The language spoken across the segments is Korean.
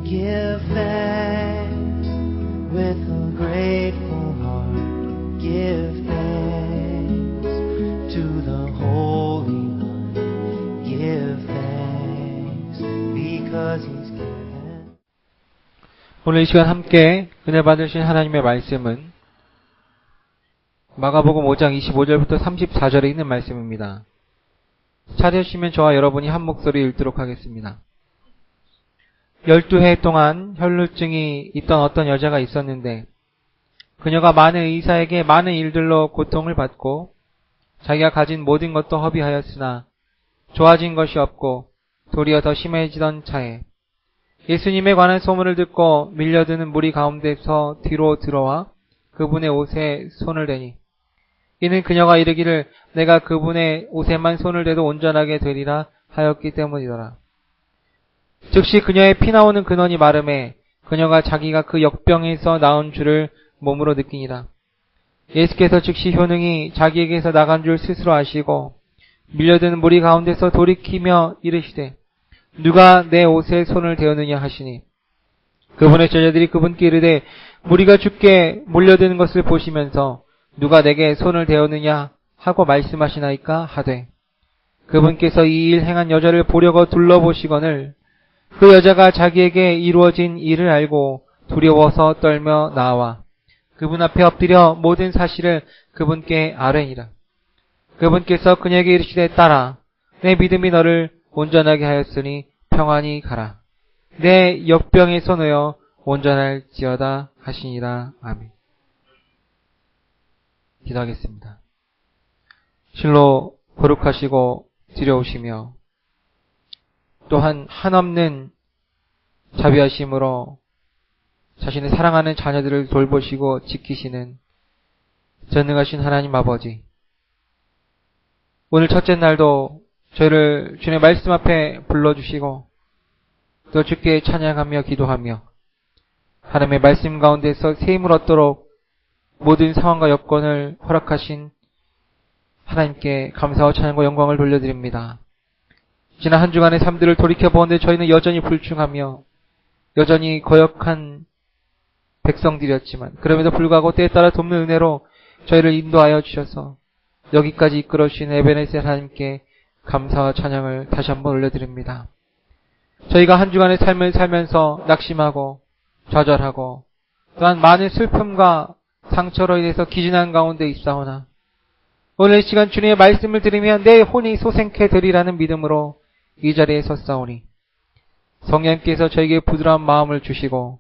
Give thanks with a grateful heart. Give thanks to the Holy One. Give thanks because He's given. 오늘 이 시간 함께 은혜 받으신 하나님의 말씀은 마가복음 5장 25절부터 34절에 있는 말씀입니다. 찾으시면 저와 여러분이 한 목소리 읽도록 하겠습니다. 12해 동안 혈루증이 있던 어떤 여자가 있었는데 그녀가 많은 의사에게 많은 일들로 고통을 받고 자기가 가진 모든 것도 허비하였으나 좋아진 것이 없고 도리어 더 심해지던 차에 예수님에 관한 소문을 듣고 밀려드는 무리 가운데서 뒤로 들어와 그분의 옷에 손을 대니 이는 그녀가 이르기를 내가 그분의 옷에만 손을 대도 온전하게 되리라 하였기 때문이더라. 즉시 그녀의 피나오는 근원이 마름에 그녀가 자기가 그 역병에서 나온 줄을 몸으로 느끼니라. 예수께서 즉시 효능이 자기에게서 나간 줄 스스로 아시고 밀려드는 무리 가운데서 돌이키며 이르시되 누가 내 옷에 손을 대었느냐 하시니 그분의 제자들이 그분께 이르되 무리가 죽게 몰려드는 것을 보시면서 누가 내게 손을 대었느냐 하고 말씀하시나이까 하되 그분께서 이 일 행한 여자를 보려고 둘러보시거늘 그 여자가 자기에게 이루어진 일을 알고 두려워서 떨며 나와 그분 앞에 엎드려 모든 사실을 그분께 아뢰니라. 그분께서 그녀에게 이르시되 딸아 내 믿음이 너를 온전하게 하였으니 평안히 가라. 내 역병에서 놓여 온전할지어다 하시니라. 아멘. 기도하겠습니다. 실로 거룩하시고 지려오시며 또한 한없는 자비하심으로 자신의 사랑하는 자녀들을 돌보시고 지키시는 전능하신 하나님 아버지, 오늘 첫째 날도 저희를 주님의 말씀 앞에 불러주시고 또 주께 찬양하며 기도하며 하나님의 말씀 가운데서 새 힘을 얻도록 모든 상황과 여건을 허락하신 하나님께 감사와 찬양과 영광을 돌려드립니다. 지난 한 주간의 삶들을 돌이켜보는데 저희는 여전히 불충하며 여전히 거역한 백성들이었지만 그럼에도 불구하고 때에 따라 돕는 은혜로 저희를 인도하여 주셔서 여기까지 이끌어 주신 에베네셀 하나님께 감사와 찬양을 다시 한번 올려드립니다. 저희가 한 주간의 삶을 살면서 낙심하고 좌절하고 또한 많은 슬픔과 상처로 인해서 기진한 가운데 있사오나 오늘 이 시간 주님의 말씀을 들으면 내 혼이 소생케 되리라는 믿음으로 이 자리에 섰사오니 성령님께서 저에게 부드러운 마음을 주시고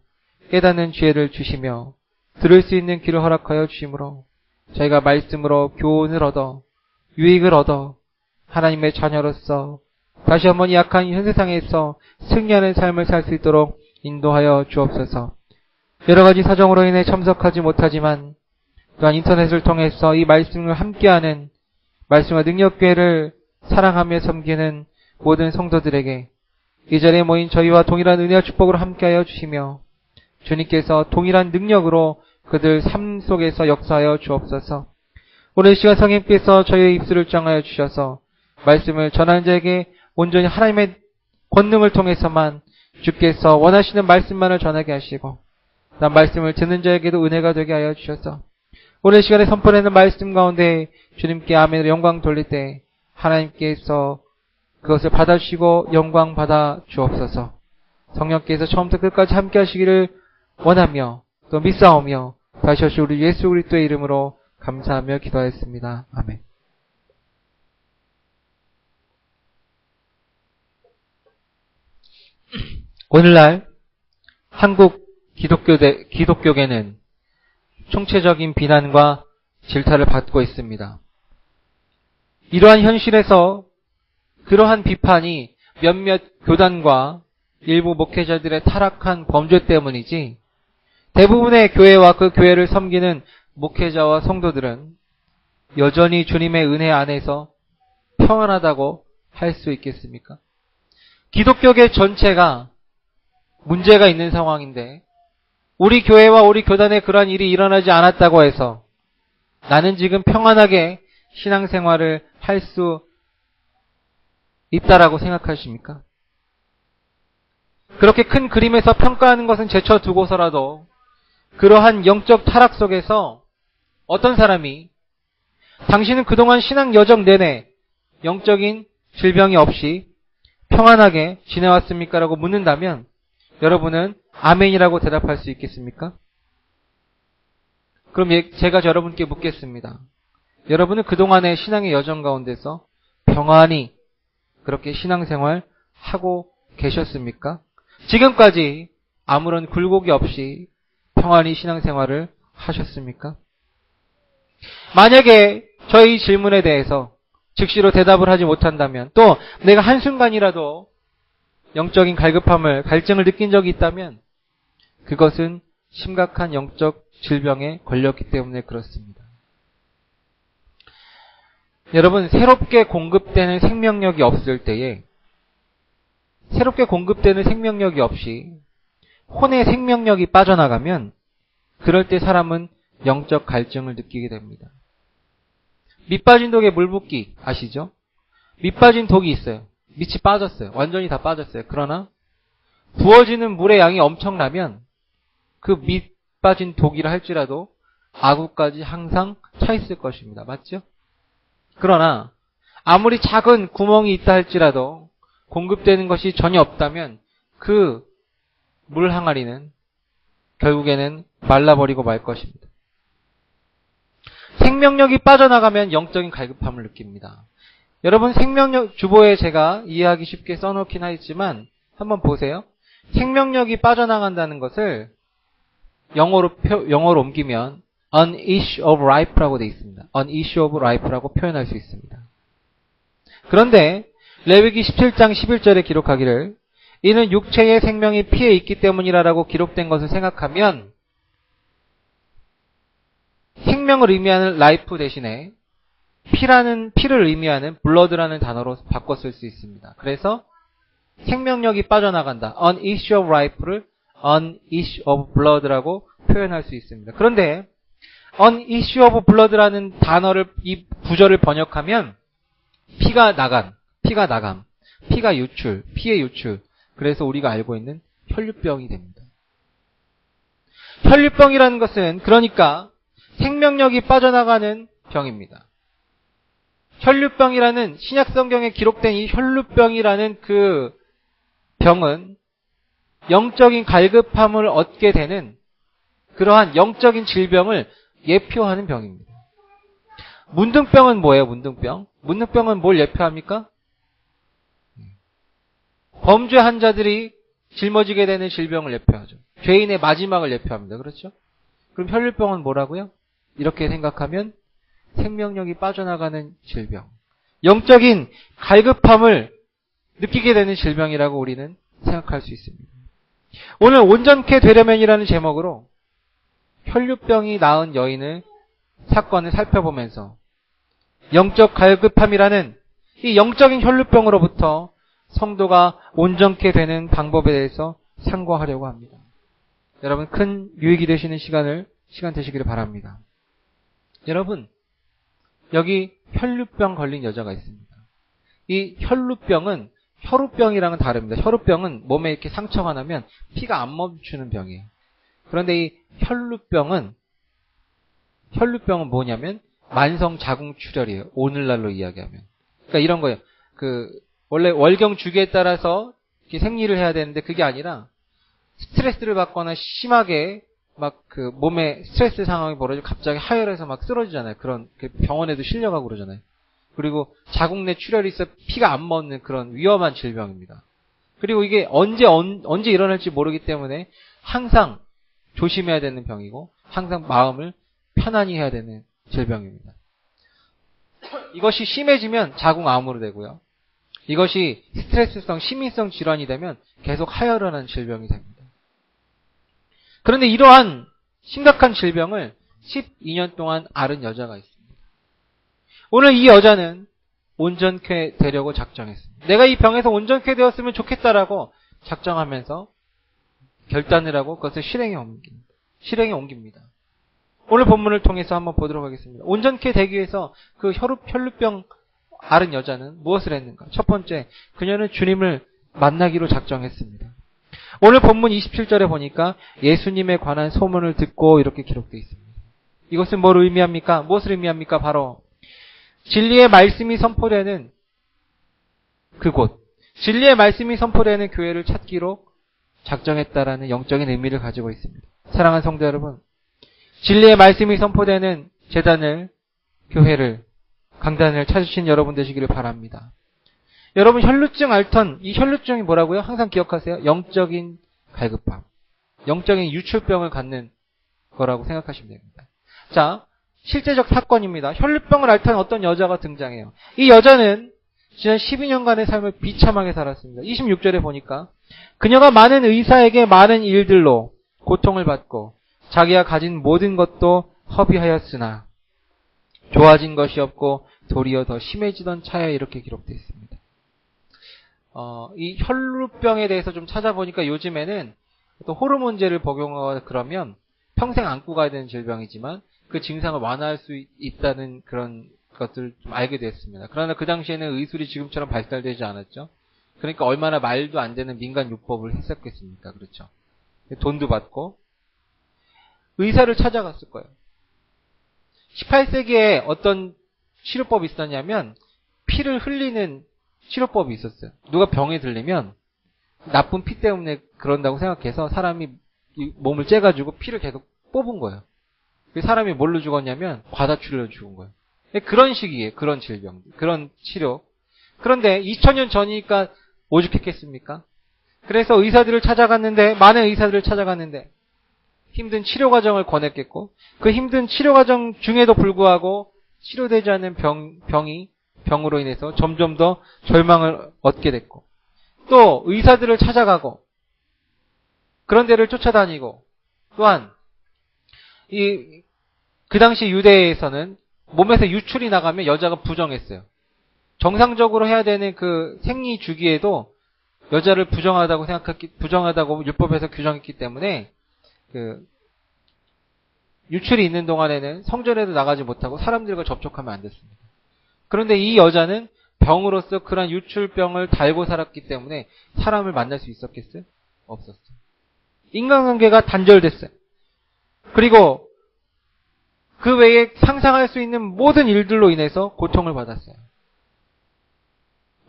깨닫는 지혜를 주시며 들을 수 있는 길을 허락하여 주시므로 저희가 말씀으로 교훈을 얻어 유익을 얻어 하나님의 자녀로서 다시 한번 약한 현 세상에서 승리하는 삶을 살 수 있도록 인도하여 주옵소서. 여러 가지 사정으로 인해 참석하지 못하지만 또한 인터넷을 통해서 이 말씀을 함께하는 말씀과 능력교회를 사랑하며 섬기는 모든 성도들에게 이 자리에 모인 저희와 동일한 은혜와 축복으로 함께하여 주시며 주님께서 동일한 능력으로 그들 삶 속에서 역사하여 주옵소서. 오늘 이 시간 성령님께서 저희의 입술을 정하여 주셔서 말씀을 전하는 자에게 온전히 하나님의 권능을 통해서만 주께서 원하시는 말씀만을 전하게 하시고 난 말씀을 듣는 자에게도 은혜가 되게 하여 주셔서 오늘 시간에 선포되는 말씀 가운데 주님께 아멘으로 영광 돌릴 때 하나님께서 그것을 받아주시고 영광 받아 주옵소서. 성령께서 처음부터 끝까지 함께 하시기를 원하며 또 믿사오며 다시 오실 우리 예수 그리스도의 이름으로 감사하며 기도하였습니다. 아멘. 오늘날 한국 기독교계는 총체적인 비난과 질타를 받고 있습니다. 이러한 현실에서 그러한 비판이 몇몇 교단과 일부 목회자들의 타락한 범죄 때문이지 대부분의 교회와 그 교회를 섬기는 목회자와 성도들은 여전히 주님의 은혜 안에서 평안하다고 할 수 있겠습니까? 기독교계 전체가 문제가 있는 상황인데 우리 교회와 우리 교단에 그러한 일이 일어나지 않았다고 해서 나는 지금 평안하게 신앙생활을 할 수 있다라고 생각하십니까? 그렇게 큰 그림에서 평가하는 것은 제쳐두고서라도 그러한 영적 타락 속에서 어떤 사람이 당신은 그동안 신앙 여정 내내 영적인 질병이 없이 평안하게 지내왔습니까? 라고 묻는다면 여러분은 아멘이라고 대답할 수 있겠습니까? 그럼 제가 여러분께 묻겠습니다. 여러분은 그동안의 신앙의 여정 가운데서 평안히 그렇게 신앙생활 하고 계셨습니까? 지금까지 아무런 굴곡이 없이 평안히 신앙생활을 하셨습니까? 만약에 저희 질문에 대해서 즉시로 대답을 하지 못한다면, 또 내가 한순간이라도 영적인 갈증을 느낀 적이 있다면 그것은 심각한 영적 질병에 걸렸기 때문에 그렇습니다. 여러분, 새롭게 공급되는 생명력이 없을 때에, 새롭게 공급되는 생명력이 없이 혼의 생명력이 빠져나가면 그럴 때 사람은 영적 갈증을 느끼게 됩니다. 밑 빠진 독에 물 붓기 아시죠? 밑 빠진 독이 있어요. 밑이 빠졌어요. 완전히 다 빠졌어요. 그러나 부어지는 물의 양이 엄청나면 그 밑 빠진 독이라 할지라도 아구까지 항상 차 있을 것입니다. 맞죠? 그러나 아무리 작은 구멍이 있다 할지라도 공급되는 것이 전혀 없다면 그 물 항아리는 결국에는 말라버리고 말 것입니다. 생명력이 빠져나가면 영적인 갈급함을 느낍니다. 여러분, 생명력 주보에 제가 이해하기 쉽게 써놓긴 하지만 한번 보세요. 생명력이 빠져나간다는 것을 영어로 옮기면 an issue of life라고 되어 있습니다. an issue of life라고 표현할 수 있습니다. 그런데 레위기 17장 11절에 기록하기를 이는 육체의 생명이 피에 있기 때문이라라고 기록된 것을 생각하면 생명을 의미하는 life 대신에 피를 의미하는 blood라는 단어로 바꿔 쓸 수 있습니다. 그래서 생명력이 빠져나간다. an issue of life를 an issue of blood라고 표현할 수 있습니다. 그런데 an issue of blood라는 단어를, 이 구절을 번역하면 피가 나감, 피가 유출, 피의 유출. 그래서 우리가 알고 있는 혈류병이 됩니다. 혈류병이라는 것은 그러니까 생명력이 빠져나가는 병입니다. 혈류병이라는 신약 성경에 기록된 이 혈류병이라는 그 병은 영적인 갈급함을 얻게 되는 그러한 영적인 질병을 예표하는 병입니다. 문둥병은 뭐예요? 문둥병은 뭘 예표합니까? 범죄 환자들이 짊어지게 되는 질병을 예표하죠. 죄인의 마지막을 예표합니다. 그렇죠? 그럼 혈류병은 뭐라고요? 이렇게 생각하면 생명력이 빠져나가는 질병, 영적인 갈급함을 느끼게 되는 질병이라고 우리는 생각할 수 있습니다. 오늘 온전케 되려면이라는 제목으로 혈류병이 나은 여인의 사건을 살펴보면서 영적 갈급함이라는 이 영적인 혈류병으로부터 성도가 온전케 되는 방법에 대해서 상고하려고 합니다. 여러분, 큰 유익이 되시는 시간 되시기를 바랍니다. 여러분, 여기 혈류병 걸린 여자가 있습니다. 이 혈류병은 혈우병이랑은 다릅니다. 혈우병은 몸에 이렇게 상처가 나면 피가 안 멈추는 병이에요. 그런데 이 혈류병은 뭐냐면 만성 자궁출혈이에요. 오늘날로 이야기하면. 그러니까 이런 거예요. 원래 월경 주기에 따라서 이렇게 생리를 해야 되는데 그게 아니라 스트레스를 받거나 심하게 몸에 스트레스 상황이 벌어지고 갑자기 하혈해서 막 쓰러지잖아요. 그런 병원에도 실려가고 그러잖아요. 그리고 자궁 내 출혈이 있어 피가 안 멎는 그런 위험한 질병입니다. 그리고 이게 언제 일어날지 모르기 때문에 항상 조심해야 되는 병이고 항상 마음을 편안히 해야 되는 질병입니다. 이것이 심해지면 자궁암으로 되고요. 이것이 스트레스성, 심민성 질환이 되면 계속 하혈을 하는 질병이 됩니다. 그런데 이러한 심각한 질병을 12년 동안 앓은 여자가 있습니다. 오늘 이 여자는 온전케 되려고 작정했습니다. 내가 이 병에서 온전케 되었으면 좋겠다라고 작정하면서 결단을 하고 그것을 실행에 옮깁니다. 오늘 본문을 통해서 한번 보도록 하겠습니다. 온전케 되기 위해서 그 혈류병 앓은 여자는 무엇을 했는가? 첫 번째, 그녀는 주님을 만나기로 작정했습니다. 오늘 본문 27절에 보니까 예수님에 관한 소문을 듣고 이렇게 기록되어 있습니다. 이것은 뭘 의미합니까? 무엇을 의미합니까? 바로 진리의 말씀이 선포되는 그곳, 진리의 말씀이 선포되는 교회를 찾기로 작정했다라는 영적인 의미를 가지고 있습니다. 사랑하는 성도 여러분, 진리의 말씀이 선포되는 제단을, 교회를, 강단을 찾으신 여러분 되시기를 바랍니다. 여러분 혈루증 앓던 이 혈루증이 뭐라고요? 항상 기억하세요. 영적인 갈급함, 영적인 유출병을 갖는 거라고 생각하시면 됩니다. 자, 실제적 사건입니다. 혈루병을 앓던 어떤 여자가 등장해요. 이 여자는 지난 12년간의 삶을 비참하게 살았습니다. 26절에 보니까 그녀가 많은 의사에게 많은 일들로 고통을 받고 자기가 가진 모든 것도 허비하였으나 좋아진 것이 없고 도리어 더 심해지던 차에 이렇게 기록되어 있습니다. 이 혈루병에 대해서 좀 찾아보니까 요즘에는 또 호르몬제를 복용하거나 그러면 평생 안고 가야 되는 질병이지만 그 증상을 완화할 수 있다는 그런 것들을 좀 알게 됐습니다. 그러나 그 당시에는 의술이 지금처럼 발달되지 않았죠. 그러니까 얼마나 말도 안 되는 민간 요법을 했었겠습니까? 그렇죠. 돈도 받고 의사를 찾아갔을 거예요. 18세기에 어떤 치료법이 있었냐면 피를 흘리는 치료법이 있었어요. 누가 병에 들리면 나쁜 피 때문에 그런다고 생각해서 사람이 몸을 째가지고 피를 계속 뽑은 거예요. 사람이 뭘로 죽었냐면 과다출혈로 죽은 거예요. 그런 시기에 그런 질병, 그런 치료. 그런데 2000년 전이니까 오죽했겠습니까? 그래서 의사들을 찾아갔는데, 많은 의사들을 찾아갔는데 힘든 치료 과정을 권했겠고, 그 힘든 치료 과정 중에도 불구하고 치료되지 않는 병으로 인해서 점점 더 절망을 얻게 됐고, 또 의사들을 찾아가고 그런 데를 쫓아다니고, 또한 그 당시 유대에서는 몸에서 유출이 나가면 여자가 부정했어요. 정상적으로 해야 되는 그 생리 주기에도 여자를 부정하다고 율법에서 규정했기 때문에 그 유출이 있는 동안에는 성전에도 나가지 못하고 사람들과 접촉하면 안 됐습니다. 그런데 이 여자는 병으로서 그런 유출병을 달고 살았기 때문에 사람을 만날 수 있었겠어요? 없었어요. 인간관계가 단절됐어요. 그리고 그 외에 상상할 수 있는 모든 일들로 인해서 고통을 받았어요.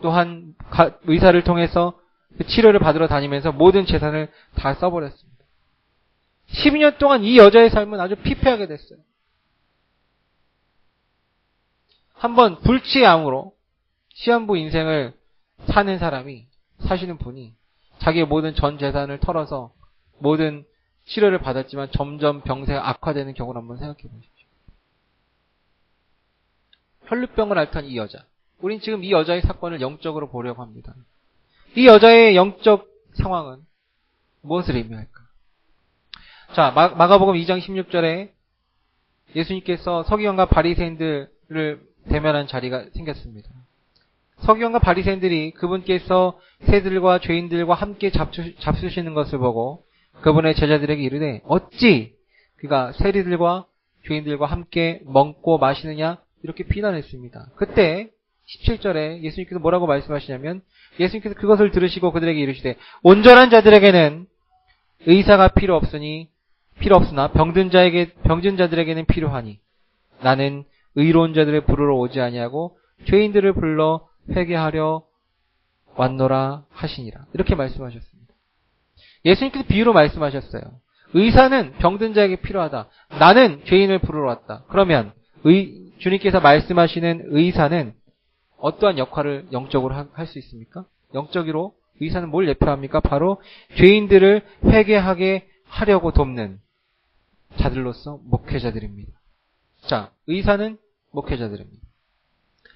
또한 의사를 통해서 그 치료를 받으러 다니면서 모든 재산을 다 써버렸습니다. 12년 동안 이 여자의 삶은 아주 피폐하게 됐어요. 한번 불치암으로 시한부 인생을 사시는 분이 자기의 모든 전 재산을 털어서 모든 치료를 받았지만 점점 병세가 악화되는 경우를 한번 생각해 보십시오. 혈루병을 앓던 이 여자. 우린 지금 이 여자의 사건을 영적으로 보려고 합니다. 이 여자의 영적 상황은 무엇을 의미할까? 자, 마가복음 2장 16절에 예수님께서 서기관과 바리새인들을 대면한 자리가 생겼습니다. 서기관과 바리새인들이 그분께서 새들과 죄인들과 함께 잡수시는 것을 보고 그분의 제자들에게 이르되 어찌 그가 세리들과 죄인들과 함께 먹고 마시느냐 이렇게 비난했습니다. 그때 17절에 예수님께서 뭐라고 말씀하시냐면 예수님께서 그것을 들으시고 그들에게 이르시되 온전한 자들에게는 의사가 필요 없으나 병든 자들에게는 필요하니 나는 의로운 자들을 부르러 오지 아니하고 죄인들을 불러 회개하려 왔노라 하시니라. 이렇게 말씀하셨습니다. 예수님께서 비유로 말씀하셨어요. 의사는 병든 자에게 필요하다. 나는 죄인을 부르러 왔다. 그러면 주님께서 말씀하시는 의사는 어떠한 역할을 영적으로 할 수 있습니까? 영적으로 의사는 뭘 예표합니까? 바로 죄인들을 회개하게 하려고 돕는 자들로서 목회자들입니다. 자, 의사는 목회자들입니다.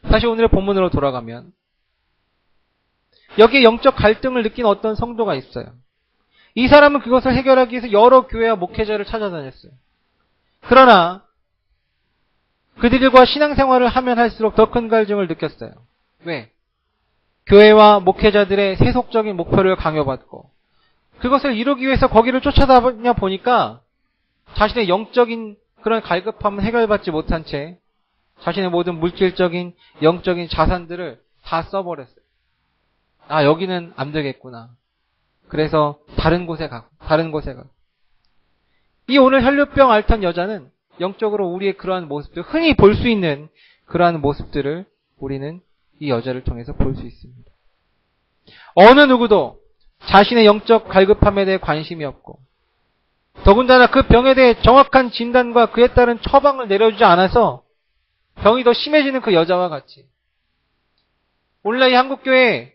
다시 오늘의 본문으로 돌아가면 여기에 영적 갈등을 느낀 어떤 성도가 있어요. 이 사람은 그것을 해결하기 위해서 여러 교회와 목회자를 찾아다녔어요. 그러나 그들과 신앙생활을 하면 할수록 더 큰 갈증을 느꼈어요. 왜? 교회와 목회자들의 세속적인 목표를 강요받고 그것을 이루기 위해서 거기를 쫓아다녀 보니까 자신의 영적인 그런 갈급함은 해결받지 못한 채 자신의 모든 물질적인 영적인 자산들을 다 써버렸어요. 아, 여기는 안 되겠구나. 그래서 다른 곳에 가고. 이 오늘 혈루병 앓던 여자는 영적으로 우리의 그러한 모습들, 흔히 볼 수 있는 그러한 모습들을 우리는 이 여자를 통해서 볼 수 있습니다. 어느 누구도 자신의 영적 갈급함에 대해 관심이 없고, 더군다나 그 병에 대해 정확한 진단과 그에 따른 처방을 내려주지 않아서 병이 더 심해지는 그 여자와 같이, 오늘날 이 한국교회에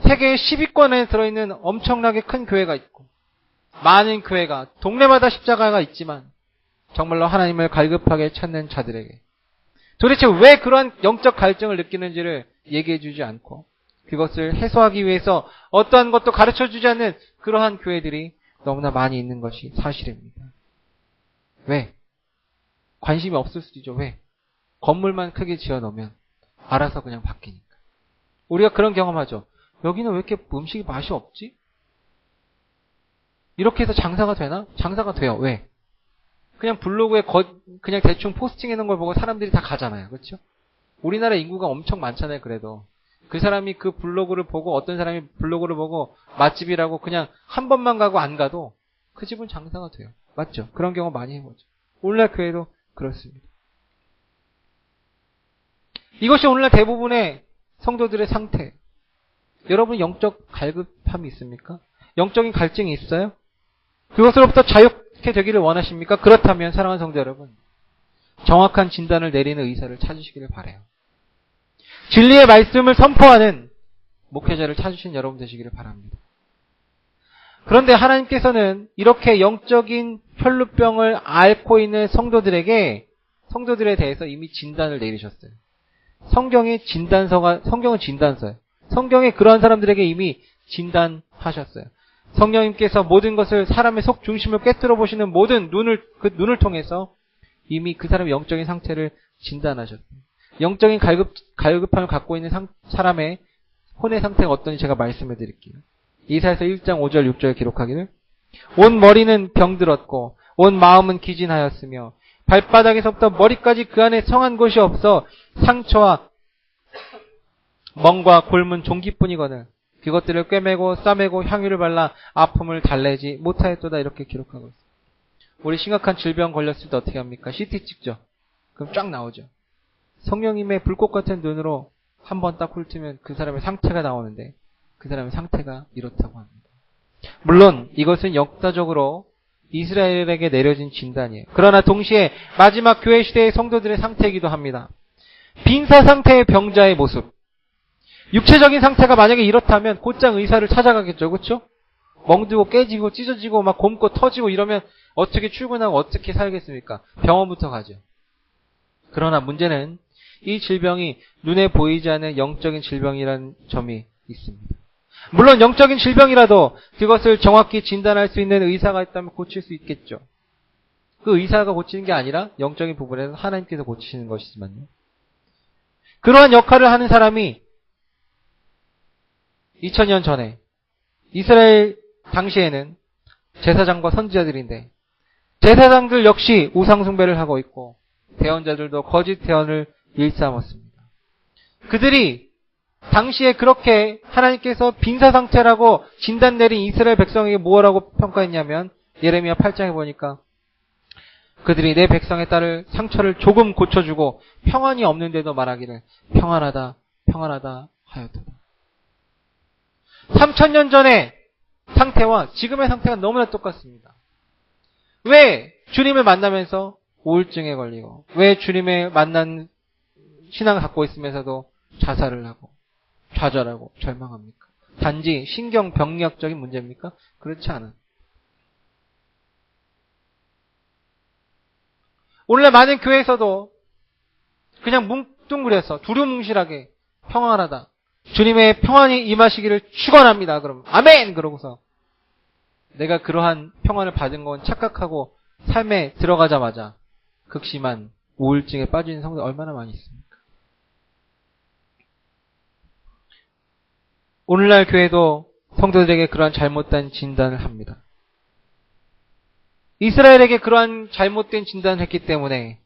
세계 10위권에 들어있는 엄청나게 큰 교회가 있고, 많은 교회가, 동네마다 십자가가 있지만 정말로 하나님을 갈급하게 찾는 자들에게 도대체 왜 그러한 영적 갈증을 느끼는지를 얘기해주지 않고, 그것을 해소하기 위해서 어떠한 것도 가르쳐주지 않는 그러한 교회들이 너무나 많이 있는 것이 사실입니다. 왜? 관심이 없을 수도 있죠. 왜? 건물만 크게 지어놓으면 알아서 그냥 바뀌니까. 우리가 그런 경험하죠. 여기는 왜 이렇게 음식이 맛이 없지? 이렇게 해서 장사가 되나? 장사가 돼요. 왜? 그냥 블로그에 그냥 대충 포스팅해놓은 걸 보고 사람들이 다 가잖아요. 그렇죠? 우리나라 인구가 엄청 많잖아요. 그래도 그 사람이 그 블로그를 보고, 어떤 사람이 블로그를 보고 맛집이라고 그냥 한 번만 가고 안 가도 그 집은 장사가 돼요. 맞죠? 그런 경우 많이 해보죠. 오늘날 교회도 그렇습니다. 이것이 오늘날 대부분의 성도들의 상태. 여러분 영적 갈급함이 있습니까? 영적인 갈증이 있어요? 그것으로부터 자유케 되기를 원하십니까? 그렇다면 사랑하는 성도 여러분, 정확한 진단을 내리는 의사를 찾으시기를 바라요. 진리의 말씀을 선포하는 목회자를 찾으신 여러분 되시기를 바랍니다. 그런데 하나님께서는 이렇게 영적인 혈루병을 앓고 있는 성도들에 대해서 이미 진단을 내리셨어요. 성경은 진단서예요. 성경에 그러한 사람들에게 이미 진단하셨어요. 성령님께서 모든 것을, 사람의 속 중심을 꿰뚫어 보시는 모든 그 눈을 통해서 이미 그 사람의 영적인 상태를 진단하셨어요. 영적인 갈급함을 갖고 있는 사람의 혼의 상태가 어떤지 제가 말씀해 드릴게요. 이사야서 1장 5절 6절에 기록하기를, 온 머리는 병들었고 온 마음은 기진하였으며 발바닥에서부터 머리까지 그 안에 성한 곳이 없어 상처와 멍과 골문 종기뿐이거늘 그것들을 꿰매고 싸매고 향유를 발라 아픔을 달래지 못하였도다. 이렇게 기록하고 있어요. 우리 심각한 질병 걸렸을 때 어떻게 합니까? CT 찍죠. 그럼 쫙 나오죠. 성령님의 불꽃 같은 눈으로 한번 딱 훑으면 그 사람의 상태가 나오는데, 그 사람의 상태가 이렇다고 합니다. 물론 이것은 역사적으로 이스라엘에게 내려진 진단이에요. 그러나 동시에 마지막 교회 시대의 성도들의 상태이기도 합니다. 빈사 상태의 병자의 모습. 육체적인 상태가 만약에 이렇다면 곧장 의사를 찾아가겠죠. 그렇죠? 멍들고 깨지고 찢어지고 막 곪고 터지고 이러면 어떻게 출근하고 어떻게 살겠습니까? 병원부터 가죠. 그러나 문제는 이 질병이 눈에 보이지 않는 영적인 질병이라는 점이 있습니다. 물론 영적인 질병이라도 그것을 정확히 진단할 수 있는 의사가 있다면 고칠 수 있겠죠. 그 의사가 고치는 게 아니라 영적인 부분에서 하나님께서 고치시는 것이지만요. 그러한 역할을 하는 사람이 2000년 전에 이스라엘 당시에는 제사장과 선지자들인데, 제사장들 역시 우상숭배를 하고 있고 대언자들도 거짓 대언을 일삼았습니다. 그들이 당시에 그렇게 하나님께서 빈사 상태라고 진단 내린 이스라엘 백성에게 무엇라고 평가했냐면, 예레미야 8장에 보니까 그들이 내 백성에 따를 상처를 조금 고쳐주고 평안이 없는데도 말하기를 평안하다 평안하다 하였도다. 3000년 전의 상태와 지금의 상태가 너무나 똑같습니다. 왜 주님을 만나면서 우울증에 걸리고, 왜 주님을 만난 신앙을 갖고 있으면서도 자살을 하고 좌절하고 절망합니까? 단지 신경병리학적인 문제입니까? 그렇지 않아요. 오늘날 많은 교회에서도 그냥 뭉뚱그려서 두루뭉실하게 평안하다, 주님의 평안이 임하시기를 축원합니다. 그럼 아멘! 그러고서 내가 그러한 평안을 받은 건 착각하고 삶에 들어가자마자 극심한 우울증에 빠지는 성도 얼마나 많이 있습니까? 오늘날 교회도 성도들에게 그러한 잘못된 진단을 합니다. 이스라엘에게 그러한 잘못된 진단을 했기 때문에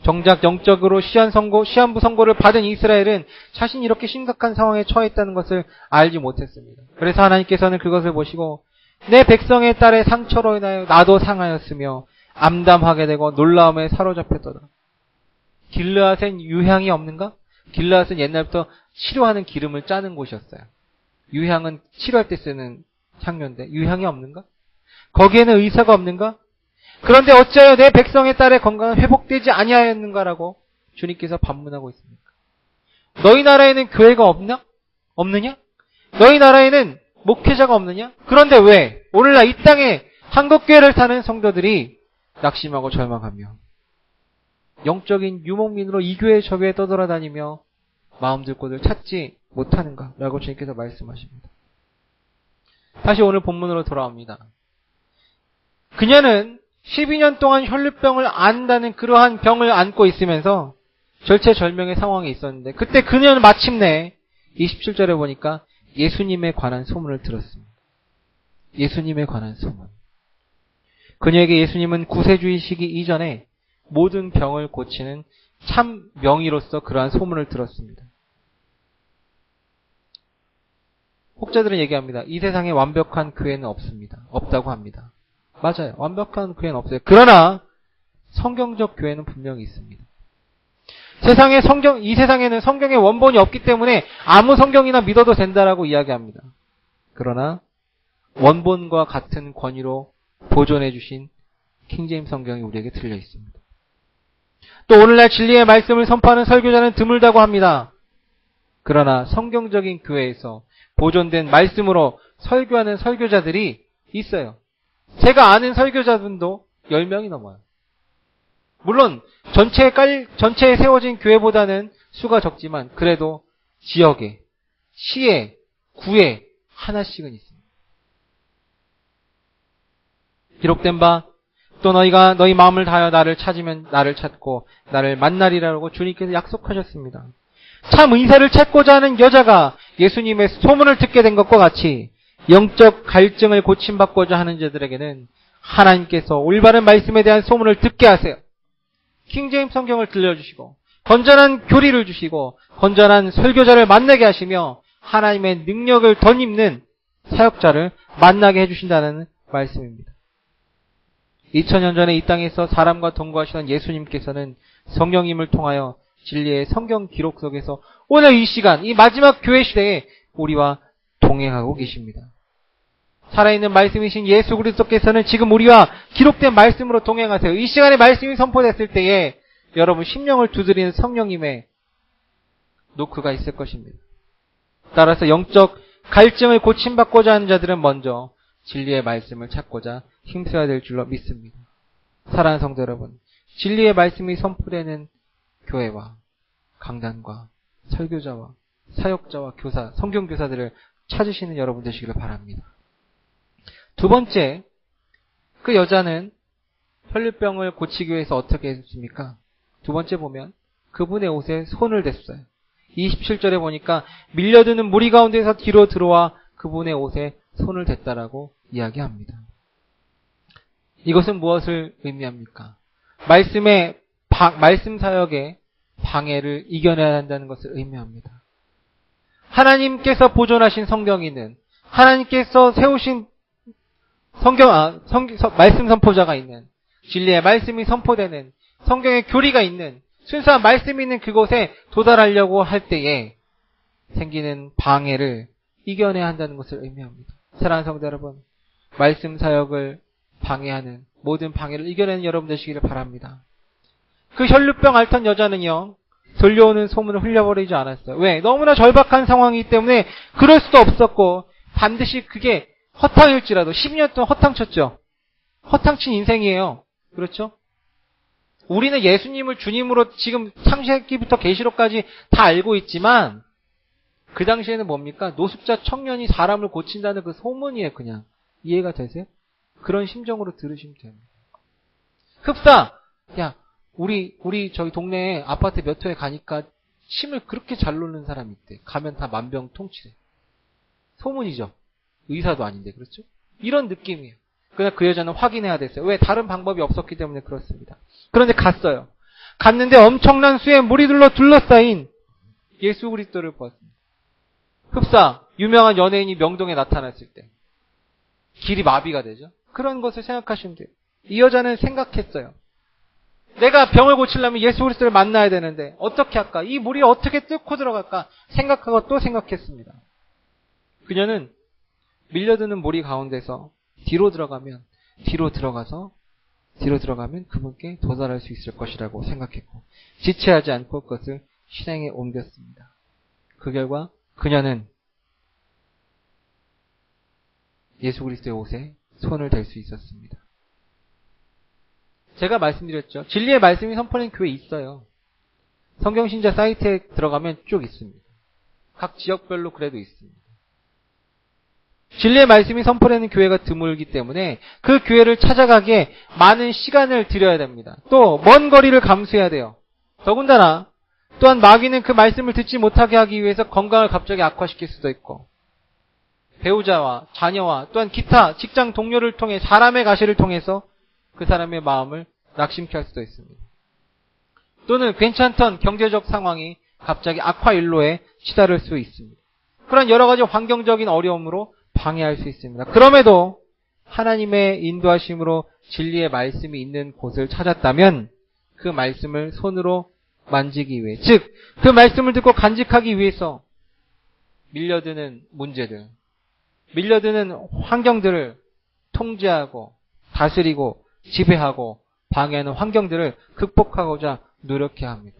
정작 영적으로 시한부 선고를 받은 이스라엘은 자신이 이렇게 심각한 상황에 처해 있다는 것을 알지 못했습니다. 그래서 하나님께서는 그것을 보시고 내 백성의 딸의 상처로 인하여 나도 상하였으며 암담하게 되고 놀라움에 사로잡혔도다. 길르앗엔 유향이 없는가? 길르앗은 옛날부터 치료하는 기름을 짜는 곳이었어요. 유향은 치료할 때 쓰는 향료인데 유향이 없는가? 거기에는 의사가 없는가? 그런데 어찌하여 내 백성의 딸의 건강은 회복되지 아니하였는가라고 주님께서 반문하고 있습니까? 너희 나라에는 교회가 없느냐? 너희 나라에는 목회자가 없느냐? 그런데 왜 오늘날 이 땅에 한국교회를 사는 성도들이 낙심하고 절망하며 영적인 유목민으로 이 교회 저 교회 떠돌아다니며 마음 들 곳을 찾지 못하는가? 라고 주님께서 말씀하십니다. 다시 오늘 본문으로 돌아옵니다. 그녀는 12년 동안 혈루병을 앓는다는 그러한 병을 안고 있으면서 절체절명의 상황에 있었는데 그때 그녀는 마침내 27절에 보니까 예수님에 관한 소문을 들었습니다. 예수님에 관한 소문. 그녀에게 예수님은 구세주의 시기 이전에 모든 병을 고치는 참 명의로서 그러한 소문을 들었습니다. 혹자들은 얘기합니다. 이 세상에 완벽한 교회는 없습니다. 없다고 합니다. 맞아요. 완벽한 교회는 없어요. 그러나 성경적 교회는 분명히 있습니다. 이 세상에는 성경의 원본이 없기 때문에 아무 성경이나 믿어도 된다라고 이야기합니다. 그러나 원본과 같은 권위로 보존해 주신 킹제임스 성경이 우리에게 들려 있습니다. 또 오늘날 진리의 말씀을 선포하는 설교자는 드물다고 합니다. 그러나 성경적인 교회에서 보존된 말씀으로 설교하는 설교자들이 있어요. 제가 아는 설교자분도 10명이 넘어요. 물론 전체에 세워진 교회보다는 수가 적지만 그래도 지역에, 시에, 구에 하나씩은 있습니다. 기록된 바 또 너희가 너희 마음을 다하여 나를 찾으면 나를 찾고 나를 만나리라고 주님께서 약속하셨습니다. 참 의사를 찾고자 하는 여자가 예수님의 소문을 듣게 된 것과 같이 영적 갈증을 고침받고자 하는 자들에게는 하나님께서 올바른 말씀에 대한 소문을 듣게 하세요. 킹제임스 성경을 들려주시고 건전한 교리를 주시고 건전한 설교자를 만나게 하시며 하나님의 능력을 덧입는 사역자를 만나게 해주신다는 말씀입니다. 2000년 전에 이 땅에서 사람과 동거하시던 예수님께서는 성령님을 통하여 진리의 성경 기록 속에서 오늘 이 시간, 이 마지막 교회 시대에 우리와 동행하고 계십니다. 살아있는 말씀이신 예수 그리스도께서는 지금 우리와 기록된 말씀으로 동행하세요. 이 시간에 말씀이 선포됐을 때에 여러분 심령을 두드리는 성령님의 노크가 있을 것입니다. 따라서 영적 갈증을 고침받고자 하는 자들은 먼저 진리의 말씀을 찾고자 힘써야 될 줄로 믿습니다. 사랑하는 성도 여러분, 진리의 말씀이 선포되는 교회와 강단과 설교자와 사역자와 교사, 성경교사들을 찾으시는 여러분 되시기를 바랍니다. 두 번째, 그 여자는 혈루병을 고치기 위해서 어떻게 했습니까? 두 번째 보면 그분의 옷에 손을 댔어요. 27절에 보니까 밀려드는 무리 가운데서 뒤로 들어와 그분의 옷에 손을 댔다라고 이야기합니다. 이것은 무엇을 의미합니까? 말씀 사역의 방해를 이겨내야 한다는 것을 의미합니다. 하나님께서 보존하신 성경이는 하나님께서 세우신 말씀 선포자가 있는 진리의 말씀이 선포되는 성경의 교리가 있는 순수한 말씀이 있는 그곳에 도달하려고 할 때에 생기는 방해를 이겨내야 한다는 것을 의미합니다. 사랑하는 성도 여러분, 말씀 사역을 방해하는 모든 방해를 이겨내는 여러분 되시기를 바랍니다. 그 혈루병 앓던 여자는요, 들려오는 소문을 흘려버리지 않았어요. 왜? 너무나 절박한 상황이기 때문에 그럴 수도 없었고 반드시 그게 허탕일지라도 12년 동안 허탕쳤죠. 허탕친 인생이에요. 그렇죠? 우리는 예수님을 주님으로 지금 창세기부터 계시록까지 다 알고 있지만 그 당시에는 뭡니까? 노숙자 청년이 사람을 고친다는 그 소문이에요. 그냥. 이해가 되세요? 그런 심정으로 들으시면 됩니다. 흡사! 야, 우리 저기 동네에 아파트 몇 호에 가니까 침을 그렇게 잘 놓는 사람이 있대. 가면 다 만병통치래. 소문이죠. 의사도 아닌데, 그렇죠? 이런 느낌이에요. 그러나 그 여자는 확인해야 됐어요. 왜? 다른 방법이 없었기 때문에 그렇습니다. 그런데 갔어요. 갔는데 엄청난 수의 무리들로 둘러싸인 예수 그리스도를 보았습니다. 흡사, 유명한 연예인이 명동에 나타났을 때 길이 마비가 되죠. 그런 것을 생각하시면 돼요. 이 여자는 생각했어요. 내가 병을 고치려면 예수 그리스도를 만나야 되는데 어떻게 할까? 이 물이 어떻게 뚫고 들어갈까? 생각하고 또 생각했습니다. 그녀는 밀려드는 모리 가운데서 뒤로 들어가면 그분께 도달할 수 있을 것이라고 생각했고 지체하지 않고 그것을 실행에 옮겼습니다. 그 결과 그녀는 예수 그리스도의 옷에 손을 댈 수 있었습니다. 제가 말씀드렸죠. 진리의 말씀이 선포되는 교회 있어요. 성경신자 사이트에 들어가면 쭉 있습니다. 각 지역별로 그래도 있습니다. 진리의 말씀이 선포되는 교회가 드물기 때문에 그 교회를 찾아가기에 많은 시간을 들여야 됩니다. 또 먼 거리를 감수해야 돼요. 더군다나 또한 마귀는 그 말씀을 듣지 못하게 하기 위해서 건강을 갑자기 악화시킬 수도 있고 배우자와 자녀와 또한 기타 직장 동료를 통해 사람의 가시를 통해서 그 사람의 마음을 낙심케 할 수도 있습니다. 또는 괜찮던 경제적 상황이 갑자기 악화 일로에 치달을 수 있습니다. 그런 여러 가지 환경적인 어려움으로 방해할 수 있습니다. 그럼에도 하나님의 인도하심으로 진리의 말씀이 있는 곳을 찾았다면 그 말씀을 손으로 만지기 위해, 즉 그 말씀을 듣고 간직하기 위해서 밀려드는 문제들, 밀려드는 환경들을 통제하고 다스리고 지배하고 방해하는 환경들을 극복하고자 노력해야 합니다.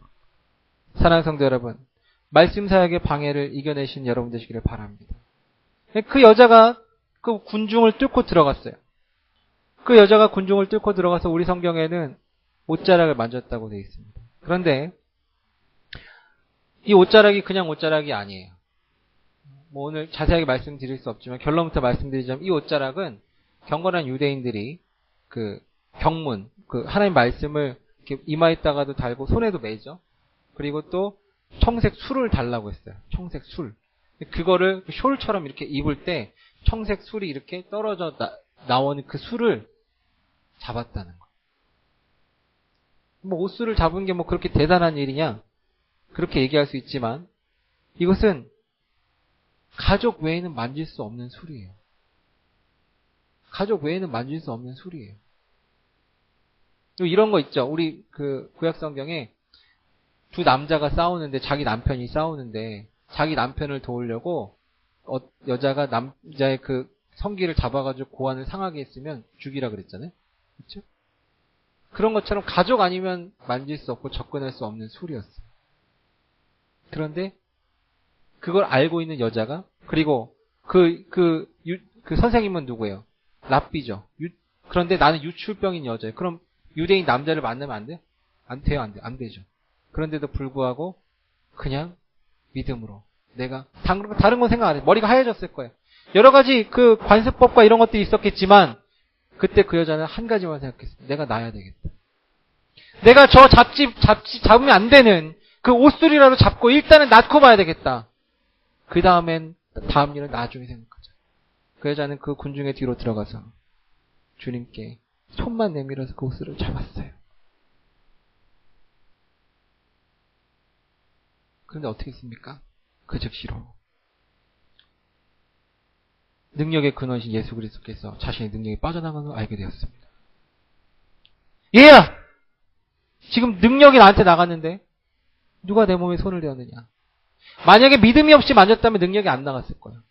사랑하는 성도 여러분, 말씀 사역의 방해를 이겨내신 여러분 되시기를 바랍니다. 그 여자가 그 군중을 뚫고 들어갔어요. 그 여자가 군중을 뚫고 들어가서 우리 성경에는 옷자락을 만졌다고 되어 있습니다. 그런데 이 옷자락이 그냥 옷자락이 아니에요. 오늘 자세하게 말씀드릴 수 없지만 결론부터 말씀드리자면 이 옷자락은 경건한 유대인들이 그 경문, 그 하나님 말씀을 이렇게 이마에다가도 달고 손에도 매죠. 그리고 또 청색 술을 달라고 했어요. 청색 술. 그거를 숄처럼 이렇게 입을 때 청색 술이 이렇게 떨어져 나오는 그 술을 잡았다는 거예요. 뭐 옷술을 잡은 게 뭐 그렇게 대단한 일이냐? 그렇게 얘기할 수 있지만 이것은 가족 외에는 만질 수 없는 술이에요. 가족 외에는 만질 수 없는 술이에요. 이런 거 있죠. 우리 그 구약 성경에 두 남자가 싸우는데 자기 남편이 싸우는데 자기 남편을 도우려고 여자가 남자의 그 성기를 잡아가지고 고환을 상하게 했으면 죽이라 그랬잖아요. 그렇죠? 그런 것처럼 가족 아니면 만질 수 없고 접근할 수 없는 술이었어요. 그런데 그걸 알고 있는 여자가 그리고 그 선생님은 누구예요? 랍비죠. 그런데 나는 유출병인 여자예요. 그럼 유대인 남자를 만나면 안 돼? 안 돼요, 안 돼. 안 되죠. 그런데도 불구하고 그냥 믿음으로 내가 다른 건 생각 안 해. 머리가 하얘졌을 거예요. 여러 가지 그 관습법과 이런 것들이 있었겠지만 그때 그 여자는 한 가지만 생각했어요. 내가 놔야 되겠다. 내가 저 잡으면 안 되는 그 옷술이라도 잡고 일단은 놔고 봐야 되겠다. 그 다음엔 다음 일은 나중에 생각하자. 그 여자는 그 군중의 뒤로 들어가서 주님께 손만 내밀어서 그 옷술을 잡았어요. 그런데 어떻게 했습니까? 그 즉시로 능력의 근원이신 예수 그리스도께서 자신의 능력이 빠져나가는 걸 알게 되었습니다. 얘야! 지금 능력이 나한테 나갔는데 누가 내 몸에 손을 대었느냐? 만약에 믿음이 없이 만졌다면 능력이 안 나갔을 거예요.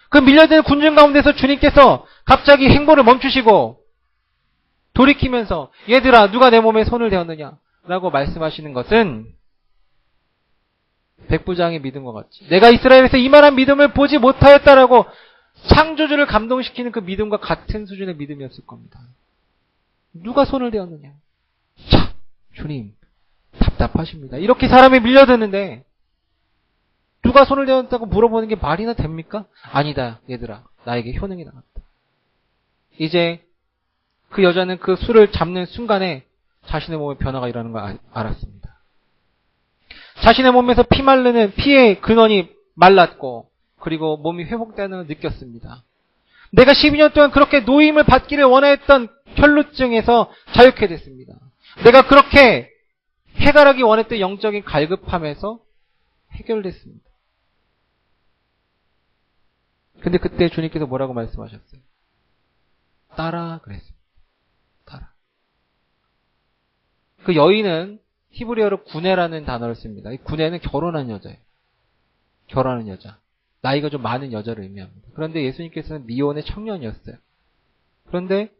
그 밀려드는 군중 가운데서 주님께서 갑자기 행보를 멈추시고 돌이키면서 얘들아 누가 내 몸에 손을 대었느냐? 라고 말씀하시는 것은 백부장의 믿음과 같이 내가 이스라엘에서 이만한 믿음을 보지 못하였다라고 창조주를 감동시키는 그 믿음과 같은 수준의 믿음이었을 겁니다. 누가 손을 대었느냐? 참, 주님 답답하십니다. 이렇게 사람이 밀려드는데 누가 손을 대었다고 물어보는 게 말이나 됩니까? 아니다 얘들아 나에게 효능이 나갔다. 이제 그 여자는 그 술을 잡는 순간에 자신의 몸에 변화가 일어나는 걸 알았습니다. 자신의 몸에서 피의 근원이 말랐고 그리고 몸이 회복되는 걸 느꼈습니다. 내가 12년 동안 그렇게 노임을 받기를 원했던 혈루증에서 자유케 됐습니다. 내가 그렇게 해결하기 원했던 영적인 갈급함에서 해결됐습니다. 근데 그때 주님께서 뭐라고 말씀하셨어요? 따라 그랬습니다. 따라. 그 여인은 히브리어로 구네라는 단어를 씁니다. 이 구네는 결혼한 여자예요. 결혼하는 여자. 나이가 좀 많은 여자를 의미합니다. 그런데 예수님께서는 미혼의 청년이었어요. 그런데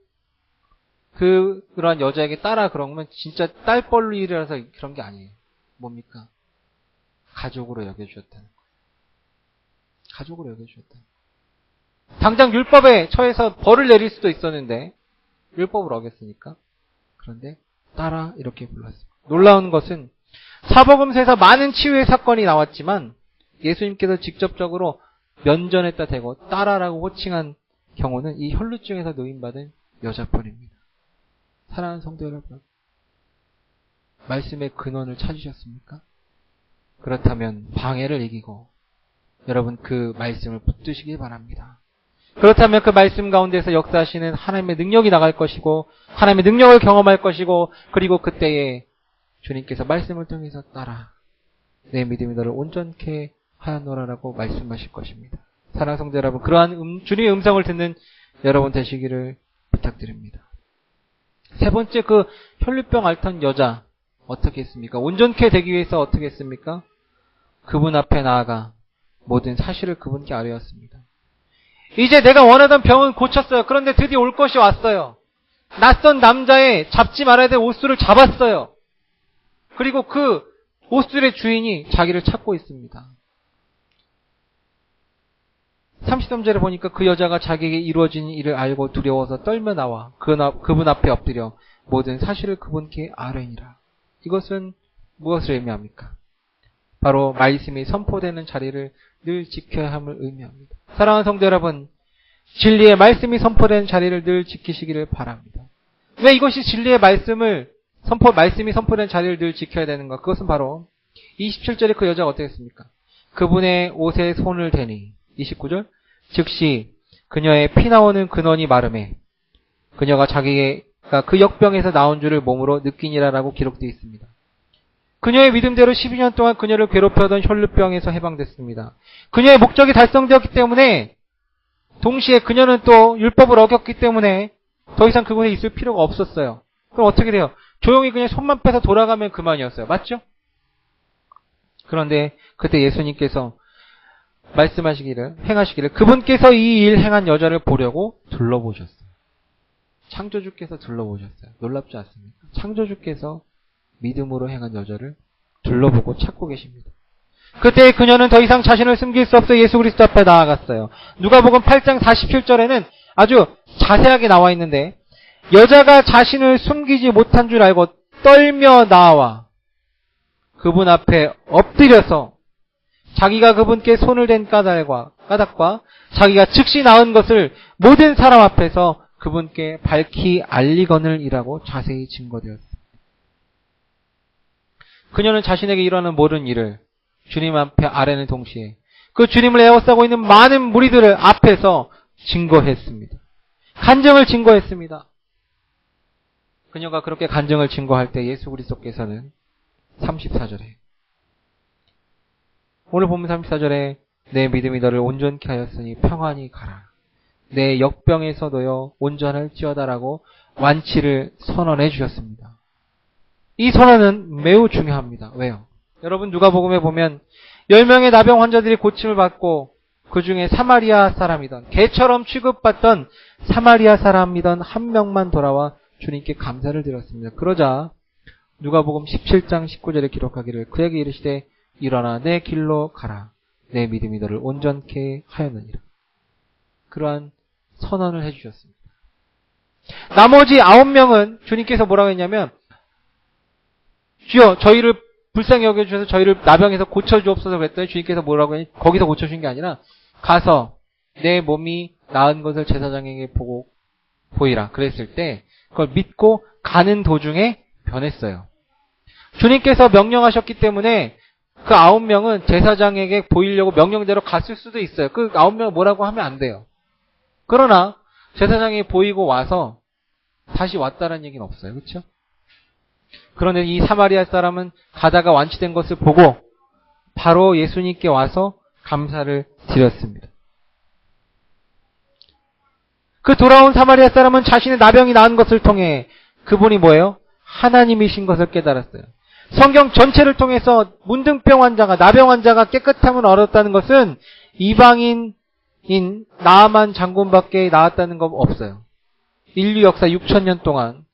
그런 여자에게 따라 그러면 진짜 딸벌이라서 그런 게 아니에요. 뭡니까? 가족으로 여겨주셨다는 거예요. 가족으로 여겨주셨다는 거예요. 당장 율법에 처해서 벌을 내릴 수도 있었는데 율법을 어겼으니까. 그런데 따라 이렇게 불렀습니다. 놀라운 것은 사복음서에서 많은 치유의 사건이 나왔지만 예수님께서 직접적으로 면전에다 대고 따라라고 호칭한 경우는 이 혈루증에서 노인받은 여자뿐입니다. 사랑하는 성도 여러분, 말씀의 근원을 찾으셨습니까? 그렇다면 방해를 이기고 여러분 그 말씀을 붙드시길 바랍니다. 그렇다면 그 말씀 가운데서 역사하시는 하나님의 능력이 나갈 것이고 하나님의 능력을 경험할 것이고 그리고 그때에 주님께서 말씀을 통해서 따라 내 믿음이 너를 온전케 하였노라라고 말씀하실 것입니다. 사랑하는 성도 여러분, 그러한 주님의 음성을 듣는 여러분 되시기를 부탁드립니다. 세 번째, 그 혈루병 앓던 여자 어떻게 했습니까? 온전케 되기 위해서 어떻게 했습니까? 그분 앞에 나아가 모든 사실을 그분께 아뢰었습니다. 이제 내가 원하던 병은 고쳤어요. 그런데 드디어 올 것이 왔어요. 낯선 남자의 잡지 말아야 될 옷수를 잡았어요. 그리고 그 옷술의 주인이 자기를 찾고 있습니다. 33절에 보니까 그 여자가 자기에게 이루어진 일을 알고 두려워서 떨며 나와 그분 앞에 엎드려 모든 사실을 그분께 아뢰니라. 이것은 무엇을 의미합니까? 바로 말씀이 선포되는 자리를 늘 지켜야 함을 의미합니다. 사랑하는 성도 여러분, 진리의 말씀이 선포되는 자리를 늘 지키시기를 바랍니다. 왜 이것이 진리의 말씀이 선포된 자리를 늘 지켜야 되는가? 그것은 바로 27절에 그 여자가 어떻게 했습니까? 그분의 옷에 손을 대니 29절 즉시 그녀의 피 나오는 근원이 마름에 그녀가 자기가 그 역병에서 나온 줄을 몸으로 느끼니라라고 기록되어 있습니다. 그녀의 믿음대로 12년 동안 그녀를 괴롭혀던 혈루병에서 해방됐습니다. 그녀의 목적이 달성되었기 때문에 동시에 그녀는 또 율법을 어겼기 때문에 더 이상 그곳에 있을 필요가 없었어요. 그럼 어떻게 돼요? 조용히 그냥 손만 빼서 돌아가면 그만이었어요. 맞죠? 그런데 그때 예수님께서 행하시기를 그분께서 이 일 행한 여자를 보려고 둘러보셨어요. 창조주께서 둘러보셨어요. 놀랍지 않습니까? 창조주께서 믿음으로 행한 여자를 둘러보고 찾고 계십니다. 그때 그녀는 더 이상 자신을 숨길 수 없어 예수 그리스도 앞에 나아갔어요. 누가복음 8장 47절에는 아주 자세하게 나와 있는데 여자가 자신을 숨기지 못한 줄 알고 떨며 나와 그분 앞에 엎드려서 자기가 그분께 손을 댄 까닭과 자기가 즉시 나은 것을 모든 사람 앞에서 그분께 밝히 알리거늘이라고 자세히 증거되었습니다. 그녀는 자신에게 일어나는 모든 일을 주님 앞에 아뢰는 동시에 그 주님을 에워싸고 있는 많은 무리들을 앞에서 증거했습니다. 간증을 증거했습니다. 그녀가 그렇게 간증을 증거할 때 예수 그리스도께서는 34절에 오늘 보면 34절에 내 믿음이 너를 온전케 하였으니 평안히 가라. 내 역병에서 놓여 온전할지어다라고 완치를 선언해 주셨습니다. 이 선언은 매우 중요합니다. 왜요? 여러분 누가복음에 보면 10명의 나병 환자들이 고침을 받고 그 중에 사마리아 사람이던 개처럼 취급받던 사마리아 사람이던 한 명만 돌아와 주님께 감사를 드렸습니다. 그러자 누가복음 17장 19절에 기록하기를 그에게 이르시되 일어나 내 길로 가라. 내 믿음이 너를 온전케 하였느니라. 그러한 선언을 해주셨습니다. 나머지 9명은 주님께서 뭐라고 했냐면 주여 저희를 불쌍히 여겨주셔서 저희를 나병에서 고쳐주옵소서 그랬더니 주님께서 뭐라고 했냐면 거기서 고쳐준 게 아니라 가서 내 몸이 나은 것을 제사장에게 보이라 그랬을 때 그걸 믿고 가는 도중에 변했어요. 주님께서 명령하셨기 때문에 그 9명은 제사장에게 보이려고 명령대로 갔을 수도 있어요. 그 9명은 뭐라고 하면 안 돼요. 그러나 제사장이 보이고 와서 다시 왔다는 얘기는 없어요. 그렇죠? 그런데 이 사마리아 사람은 가다가 완치된 것을 보고 바로 예수님께 와서 감사를 드렸습니다. 그 돌아온 사마리아 사람은 자신의 나병이 나은 것을 통해 그분이 뭐예요? 하나님이신 것을 깨달았어요. 성경 전체를 통해서 문둥병 환자가, 나병 환자가 깨끗함을 얻었다는 것은 이방인인 나아만 장군밖에 나았다는 거 없어요. 인류 역사 6,000년 동안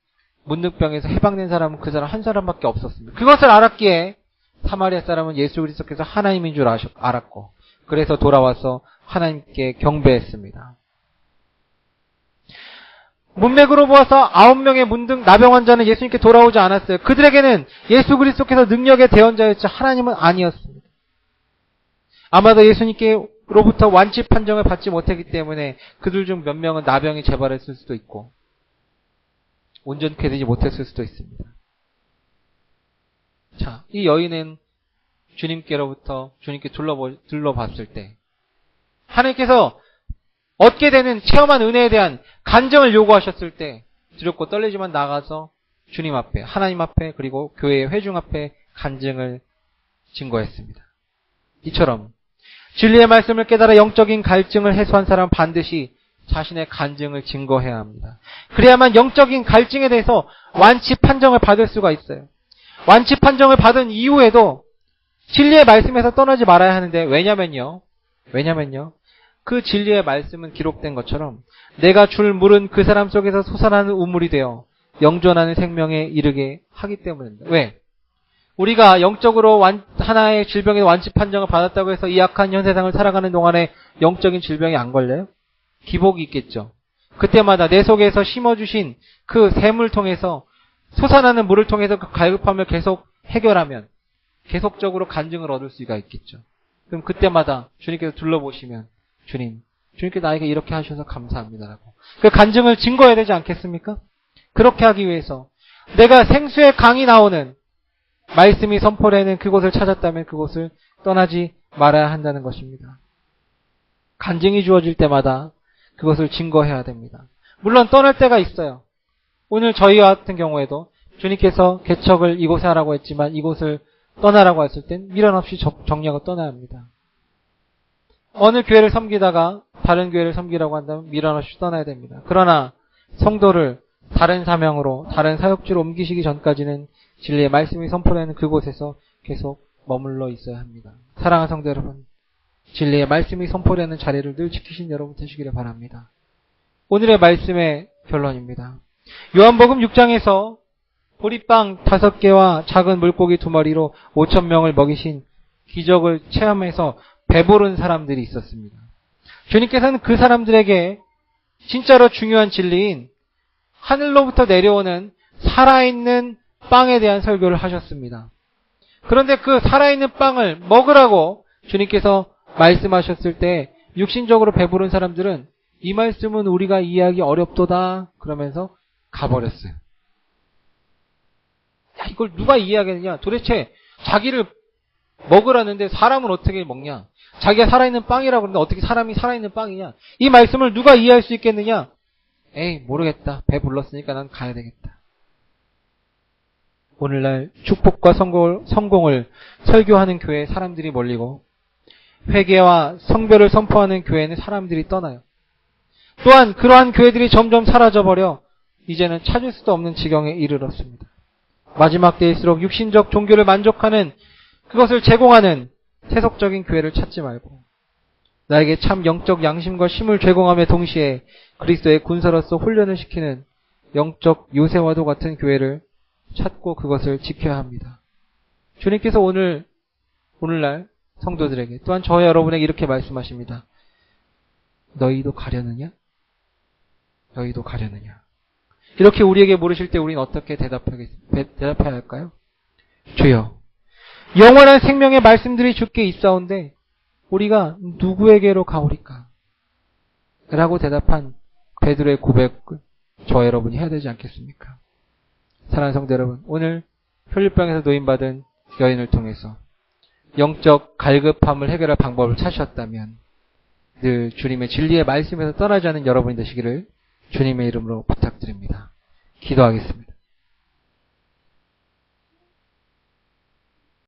문둥병에서 해방된 사람은 그 사람 한 사람밖에 없었습니다. 그것을 알았기에 사마리아 사람은 예수 그리스도께서 하나님인 줄 알았고, 그래서 돌아와서 하나님께 경배했습니다. 문맥으로 보아서 9명의 문둥 나병 환자는 예수님께 돌아오지 않았어요. 그들에게는 예수 그리스도께서 능력의 대언자였지 하나님은 아니었습니다. 아마도 예수님께로부터 완치 판정을 받지 못했기 때문에 그들 중 몇 명은 나병이 재발했을 수도 있고 온전케 되지 못했을 수도 있습니다. 자, 이 여인은 주님께 둘러봤을 때 하나님께서 얻게 되는 체험한 은혜에 대한 간증을 요구하셨을 때 두렵고 떨리지만 나가서 주님 앞에, 하나님 앞에, 그리고 교회의 회중 앞에 간증을 증거했습니다. 이처럼 진리의 말씀을 깨달아 영적인 갈증을 해소한 사람은 반드시 자신의 간증을 증거해야 합니다. 그래야만 영적인 갈증에 대해서 완치 판정을 받을 수가 있어요. 완치 판정을 받은 이후에도 진리의 말씀에서 떠나지 말아야 하는데, 왜냐면요. 그 진리의 말씀은 기록된 것처럼 내가 줄 물은 그 사람 속에서 솟아나는 우물이 되어 영존하는 생명에 이르게 하기 때문입니다. 왜? 우리가 영적으로 하나의 질병의 완치 판정을 받았다고 해서 이 악한 현 세상을 살아가는 동안에 영적인 질병이 안 걸려요? 기복이 있겠죠. 그때마다 내 속에서 심어주신 그 샘을 통해서 솟아나는 물을 통해서 그 갈급함을 계속 해결하면 계속적으로 간증을 얻을 수가 있겠죠. 그럼 그때마다 주님께서 둘러보시면 주님께 나에게 이렇게 하셔서 감사합니다라고 그 간증을 증거해야 되지 않겠습니까? 그렇게 하기 위해서 내가 생수의 강이 나오는 말씀이 선포되는 그곳을 찾았다면 그곳을 떠나지 말아야 한다는 것입니다. 간증이 주어질 때마다 그것을 증거해야 됩니다. 물론 떠날 때가 있어요. 오늘 저희 같은 경우에도 주님께서 개척을 이곳에 하라고 했지만 이곳을 떠나라고 했을 땐 미련 없이 정리하고 떠나야 합니다. 어느 교회를 섬기다가 다른 교회를 섬기라고 한다면 미련 없이 떠나야 됩니다. 그러나 성도를 다른 사명으로, 다른 사역지로 옮기시기 전까지는 진리의 말씀이 선포되는 그곳에서 계속 머물러 있어야 합니다. 사랑하는 성도 여러분, 진리의 말씀이 선포되는 자리를 늘 지키신 여러분 되시기를 바랍니다. 오늘의 말씀의 결론입니다. 요한복음 6장에서 보리빵 5개와 작은 물고기 2마리로 5,000명을 먹이신 기적을 체험해서 배부른 사람들이 있었습니다. 주님께서는 그 사람들에게 진짜로 중요한 진리인 하늘로부터 내려오는 살아있는 빵에 대한 설교를 하셨습니다. 그런데 그 살아있는 빵을 먹으라고 주님께서 말씀하셨을 때 육신적으로 배부른 사람들은 이 말씀은 우리가 이해하기 어렵도다 그러면서 가버렸어요. 야, 이걸 누가 이해하겠느냐? 도대체 자기를 먹으라는데 사람은 어떻게 먹냐? 자기가 살아있는 빵이라고 그러는데 어떻게 사람이 살아있는 빵이냐? 이 말씀을 누가 이해할 수 있겠느냐? 에이, 모르겠다. 배 불렀으니까 난 가야 되겠다. 오늘날 축복과 성공을 설교하는 교회에 사람들이 몰리고 회개와 성별을 선포하는 교회는 사람들이 떠나요. 또한 그러한 교회들이 점점 사라져버려 이제는 찾을 수도 없는 지경에 이르렀습니다. 마지막 때일수록 육신적 종교를 만족하는 그것을 제공하는 세속적인 교회를 찾지 말고 나에게 참 영적 양심과 힘을 제공하며 동시에 그리스도의 군사로서 훈련을 시키는 영적 요새와도 같은 교회를 찾고 그것을 지켜야 합니다. 주님께서 오늘날 성도들에게 또한 저와 여러분에게 이렇게 말씀하십니다. 너희도 가려느냐? 너희도 가려느냐? 이렇게 우리에게 물으실 때 우리는 어떻게 대답해야 할까요? 주여, 영원한 생명의 말씀들이 주께 있사온데 우리가 누구에게로 가오리까? 라고 대답한 베드로의 고백을 저 여러분이 해야 되지 않겠습니까? 사랑하는 성도 여러분, 오늘 혈류병에서 노인받은 여인을 통해서 영적 갈급함을 해결할 방법을 찾으셨다면 늘 주님의 진리의 말씀에서 떠나지 않는 여러분이 되시기를 주님의 이름으로 부탁드립니다. 기도하겠습니다.